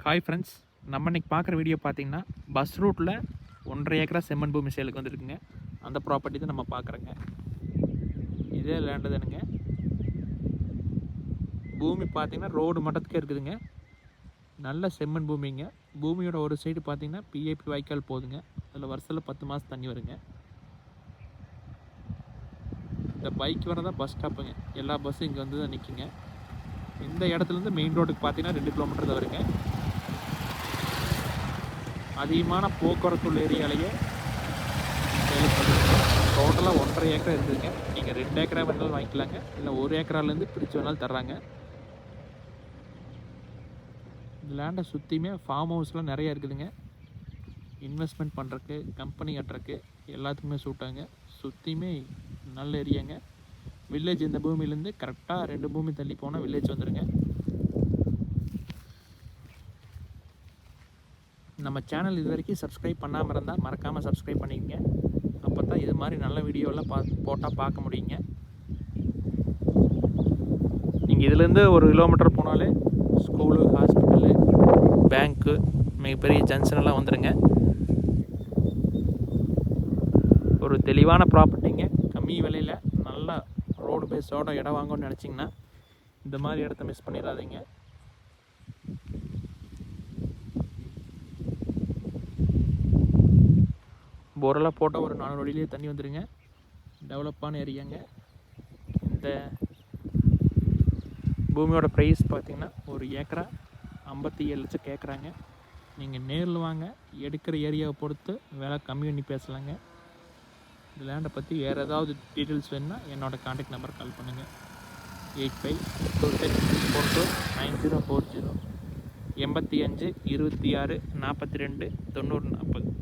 Hi friends, நம்ம இன்றைக்கி பார்க்குற வீடியோ பார்த்தீங்கன்னா பஸ் ரூட்டில் 1.5 ஏக்கரா செம்மண் பூமி சேலுக்கு வந்துருக்குங்க. அந்த ப்ராப்பர்ட்டி தான் நம்ம பார்க்குறோங்க. இதே லேண்டு தானுங்க. பூமி பார்த்தீங்கன்னா ரோடு மட்டத்துக்கே இருக்குதுங்க. நல்ல செம்மண் பூமிங்க. பூமியோட ஒரு சைடு பார்த்தீங்கன்னா பிஏபி வாய்க்கால் போகுதுங்க. அதில் வருஷத்தில் 10 மாதம் தண்ணி வருங்க. இந்த பைக் வரதான் பஸ் ஸ்டாப்புங்க. எல்லா பஸ்ஸும் இங்கே வந்து தான் நிற்குங்க. இந்த இடத்துலேருந்து மெயின் ரோடுக்கு பார்த்தீங்கன்னா 2 கிலோமீட்டர் தான் வருங்க. அதிகமான போக்குவரத்து உள்ள ஏரியாலேயே டோட்டலாக 1.5 ஏக்கர் இருக்குதுங்க. நீங்கள் 2 ஏக்கரா வேணாலும் வாங்கிக்கலாங்க, இல்லை 1 ஏக்கராலேருந்து பிரித்து வேணாலும் தர்றாங்க. இந்த லேண்டை சுற்றியுமே ஃபார்ம் ஹவுஸ்லாம் நிறையா இருக்குதுங்க. இன்வெஸ்ட்மெண்ட் பண்ணுறக்கு, கம்பெனி கட்டுறக்கு எல்லாத்துக்குமே சூட்டாங்க. சுற்றியுமே நல்ல ஏரியாங்க. வில்லேஜ் இந்த பூமியிலேருந்து கரெக்டாக 2 பூமி தள்ளி போனால் வில்லேஜ் வந்துடுங்க. நம்ம சேனல் இது வரைக்கும் சப்ஸ்கிரைப் பண்ணாமல் இருந்தால் மறக்காமல் சப்ஸ்கிரைப் பண்ணிக்கங்க. அப்போ தான் இது மாதிரி நல்ல வீடியோலாம் போட்டால் பார்க்க முடியுங்க. நீங்கள் இதுலேருந்து 1 கிலோமீட்டர் போனாலே ஸ்கூலு, ஹாஸ்பிட்டலு, பேங்க்கு, மிகப்பெரிய ஜங்ஷனெல்லாம் வந்துடுங்க. ஒரு தெளிவான ப்ராப்பர்ட்டிங்க. கம்மி விலையில் நல்லா ரோடு பேஸோட இடம் வாங்கணும்னு நினச்சிங்கன்னா இந்த மாதிரி இடத்த மிஸ் பண்ணிடாதீங்க. போரெல்லாம் போட்டால் ஒரு 400 அடியிலே தண்ணி வந்துடுங்க. டெவலப்பான ஏரியாங்க. இந்த பூமியோட ப்ரைஸ் பார்த்திங்கன்னா 1 ஏக்கரா 57 லட்சம் கேட்குறாங்க. நீங்கள் நேரில் வாங்க, எடுக்கிற ஏரியாவை பொறுத்து விலை கம்மி பண்ணி பேசலாங்க. இந்த லேண்டை பற்றி வேறு ஏதாவது டீட்டெயில்ஸ் வேணுன்னா என்னோடய கான்டாக்ட் நம்பர் கால் பண்ணுங்கள். 8526429040 85 26 42 90 40.